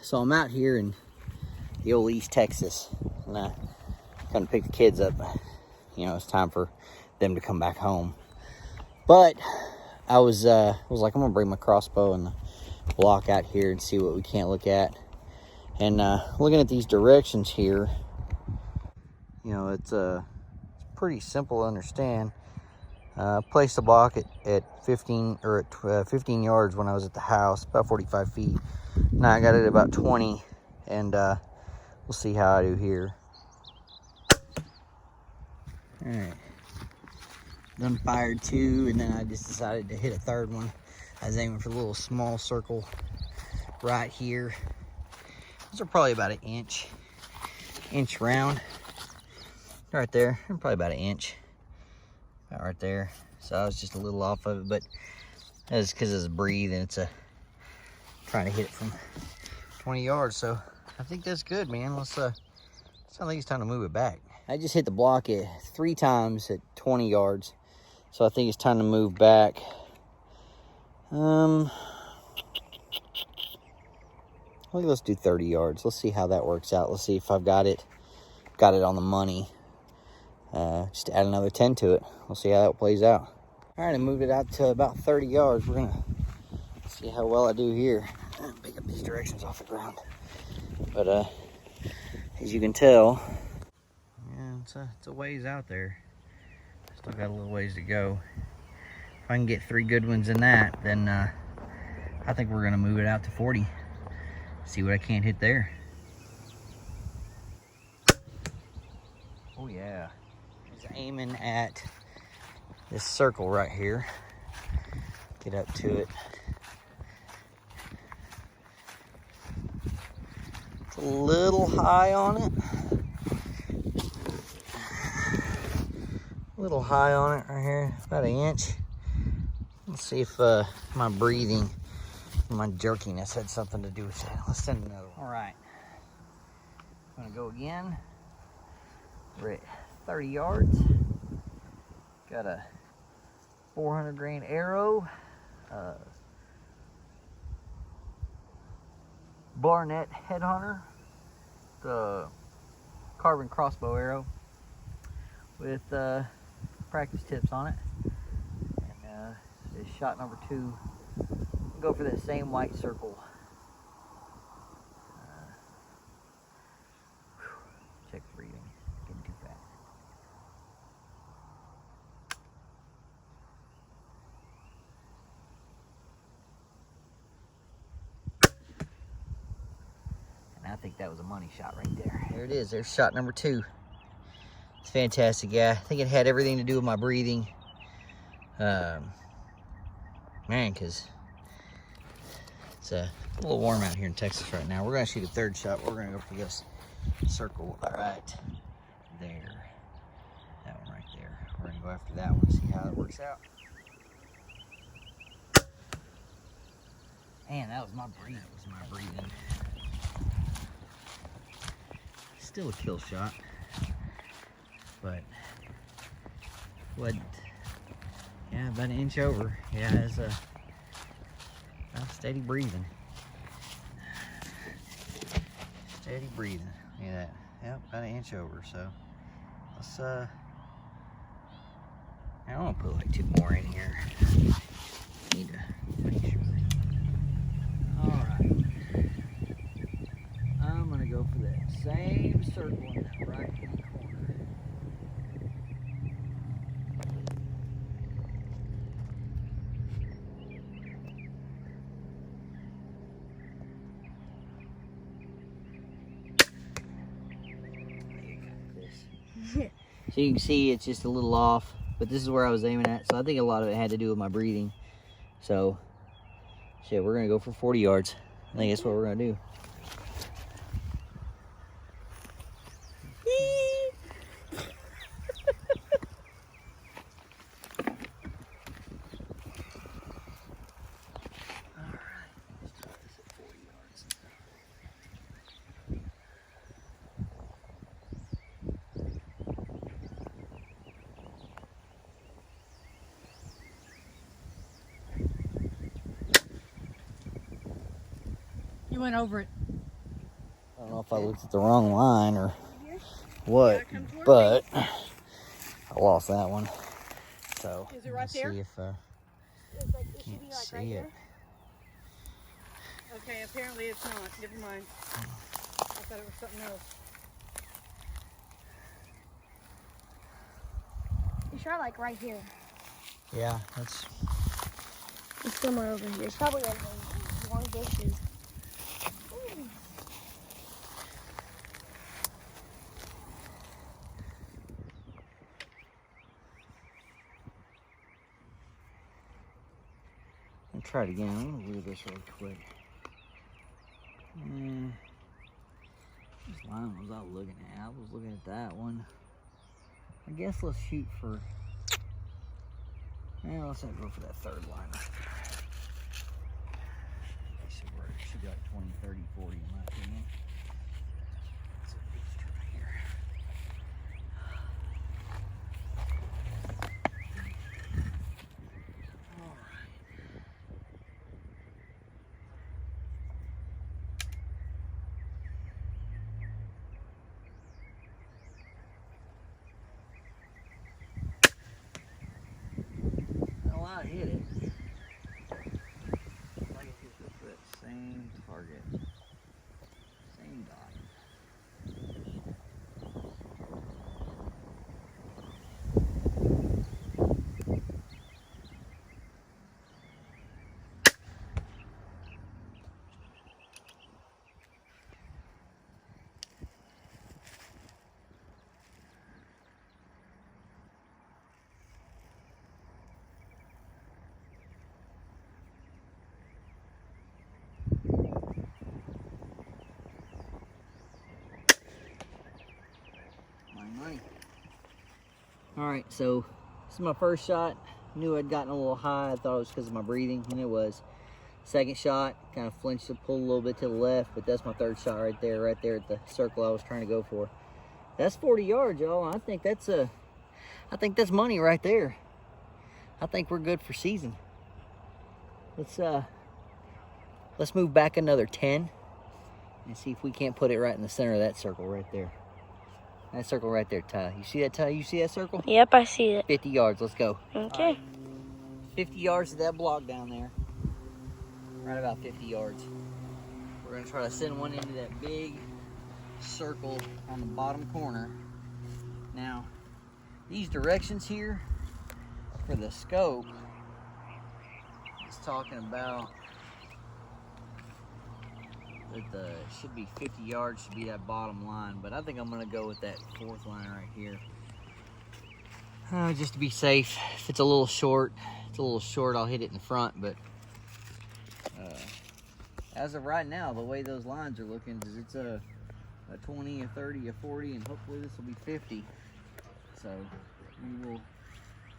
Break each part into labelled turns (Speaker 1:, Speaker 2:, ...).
Speaker 1: So I'm out here in the old East Texas, and I kind of pick the kids up. You know, it's time for them to come back home. But I was like, I'm gonna bring my crossbow and the block out here and see what we can't look at. And looking at these directions here, you know, it's pretty simple to understand. Placed the block at 15 yards when I was at the house, about 45 feet. Now I got it about 20, and we'll see how I do here. All right, done fired two, and then I just decided to hit a third one. I was aiming for a little small circle right here. Those are probably about an inch round, right there, and probably about an inch, about right there. So I was just a little off of it, but that's because it's breathing. It's trying to hit it from 20 yards. So I think that's good, man. I think it's time to move it back. I just hit the block 3 times at 20 yards. So I think it's time to move back. Let's do 30 yards. Let's see how that works out. Let's see if I've got it on the money. Just add another 10 to it. We'll see how that plays out. All right, I moved it out to about 30 yards. We're gonna see how well I do here. Pick up these directions off the ground. But as you can tell, yeah, it's a ways out there. Still got a little ways to go. If I can get 3 good ones in that, then I think we're gonna move it out to 40. See what I can't hit there. Oh yeah. Just aiming at this circle right here. Get up to it. It's a little high on it. A little high on it right here, about an inch. Let's see if my breathing, my jerkiness had something to do with that. Let's send another one. All right, I'm gonna go again. We're at 30 yards. Got a 400 grain arrow, Barnett headhunter, the carbon crossbow arrow with practice tips on it. And this is shot number 2. Go for that same white circle. Check the breathing. Getting too fast. And I think that was a money shot right there. There it is. There's shot number 2. It's fantastic. Yeah, I think it had everything to do with my breathing. Man, because it's a little warm out here in Texas right now. We're going to shoot a 3rd shot. We're going to go for this circle. All right. There. That one right there. We're going to go after that one, see how it works out. Man, that was my breathing. Still a kill shot. But what? Yeah, about an inch over. Yeah, it's steady breathing. Steady breathing. Look at that. Yep, about an inch over. So let's I want to put like 2 more in here. Need to make sure. All right. I'm gonna go for that same circle in that right hand corner. So you can see it's just a little off, but this is where I was aiming at. So I think a lot of it had to do with my breathing. So shit, we're gonna go for 40 yards. I think that's what we're gonna do.
Speaker 2: You went over it.
Speaker 1: I don't know if I looked at the wrong line or what, but I lost that one. So
Speaker 2: is it right there?
Speaker 1: See if can't see it.
Speaker 2: Okay, apparently it's not. Never mind. I thought it was something else.
Speaker 3: It's right like right here.
Speaker 1: Yeah, that's.
Speaker 3: It's somewhere over here. It's probably like the long bushes.
Speaker 1: I'll try it again. I'm gonna read this real quick. Which line was I looking at? I was looking at that one. I guess let's shoot for. Yeah, let's not go for that third line right there. It should be like 20, 30, 40 in my opinion. That's a big turn right here. All right. Well, I hit it. Like it hit that same target. Same dot. Money. All right, so this is my first shot. Knew I'd gotten a little high. I thought it was because of my breathing, and it was. Second shot, kind of flinched to pull a little bit to the left, but that's my third shot right there at the circle I was trying to go for. That's 40 yards, y'all. I think that's money right there. I think we're good for season. Let's move back another 10 and see if we can't put it right in the center of that circle right there. That circle right there, Ty. You see that, Ty? You see that circle?
Speaker 3: Yep, I see it.
Speaker 1: 50 yards. Let's go.
Speaker 3: Okay.
Speaker 1: Right. 50 yards to that block down there. Right about 50 yards. We're going to try to send one into that big circle on the bottom corner. Now, these directions here for the scope is talking about that should be 50 yards should be that bottom line, but I think I'm going to go with that fourth line right here. Just to be safe. If it's a little short, I'll hit it in the front, but as of right now, the way those lines are looking is it's a 20, a 30, a 40, and hopefully this will be 50. So we will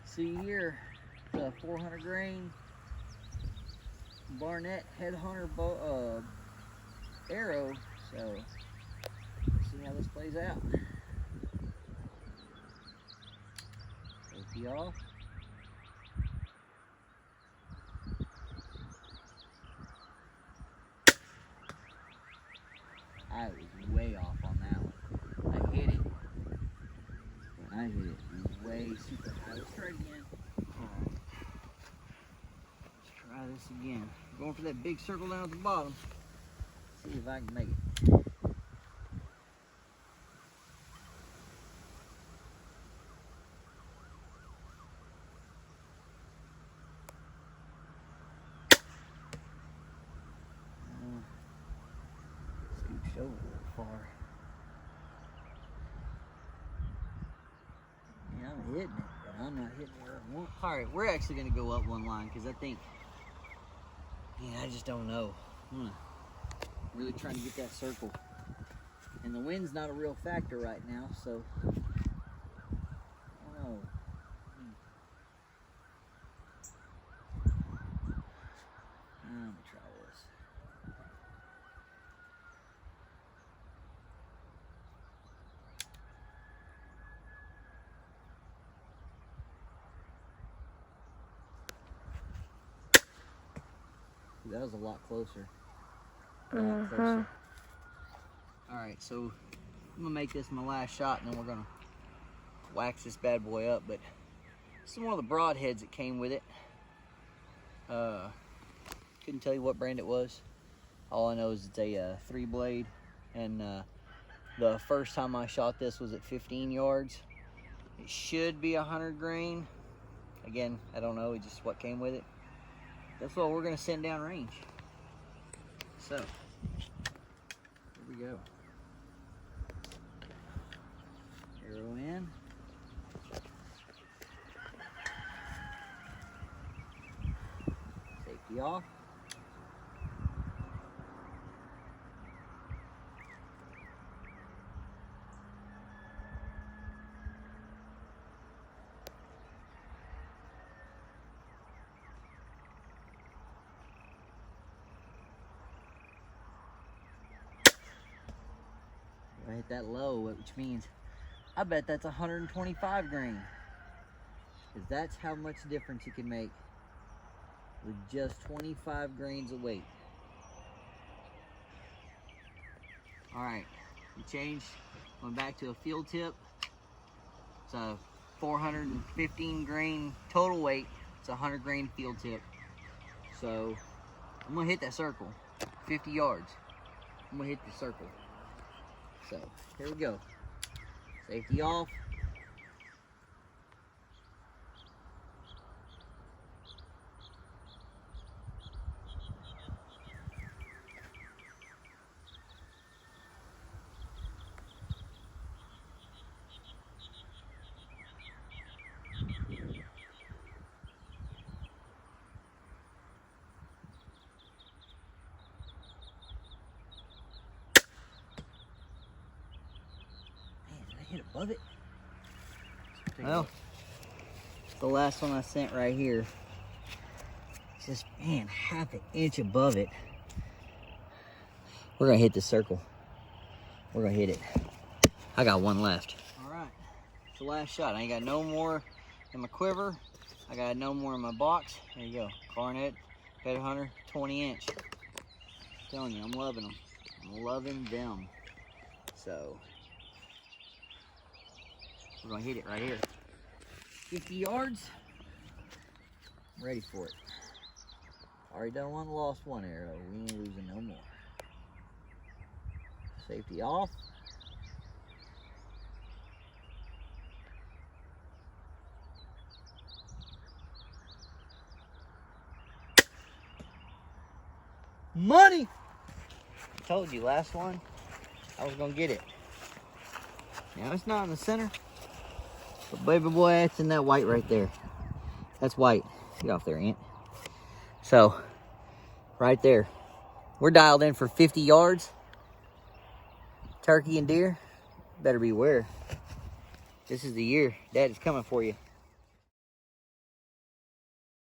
Speaker 1: see here the 400 grain Barnett Headhunter arrow. So we'll see how this plays out. Safety off. I was way off on that one. I hit it. I hit it way super high. Let's try it again. Alright. Let's try this again. Going for that big circle down at the bottom. See if I can make it. Scooched over a little far. Yeah, I'm hitting it, but I'm not hitting it where I want. Alright, we're actually going to go up one line because I think, I just don't know. I'm really trying to get that circle. And the wind's not a real factor right now, so I don't know. I'm gonna try this. That was a lot closer. All right, Alright, so I'm gonna make this my last shot and then we're gonna wax this bad boy up. But this is one of the broadheads that came with it. Couldn't tell you what brand it was. All I know is it's a 3-blade, and the first time I shot this was at 15 yards. It should be 100 grain. Again, I don't know, it's just what came with it. That's what we're gonna send down range. So, here we go. Arrow in. Safety off. I hit that low, which means I bet that's 125 grain. Because that's how much difference you can make with just 25 grains of weight. Alright, we changed, went back to a field tip. It's a 415 grain total weight. It's a 100 grain field tip. So I'm gonna hit that circle, 50 yards. I'm gonna hit the circle. So, here we go. Safety off. Hit above it. Well, the last one I sent right here. It's just, man, half an inch above it. We're gonna hit the circle. We're gonna hit it. I got one left. All right, it's the last shot. I ain't got no more in my quiver. I got no more in my box. There you go, Barnett Terrain 20-inch. Telling you, I'm loving them. I'm loving them. So. We're gonna hit it right here. 50 yards. I'm ready for it. Already done one, lost one arrow. We ain't losing no more. Safety off. Money! I told you, last one, I was gonna get it. Now it's not in the center. But baby boy, it's in that white right there. That's white. Get off there, Ant. So, right there. We're dialed in for 50 yards. Turkey and deer, better beware. This is the year. Dad is coming for you.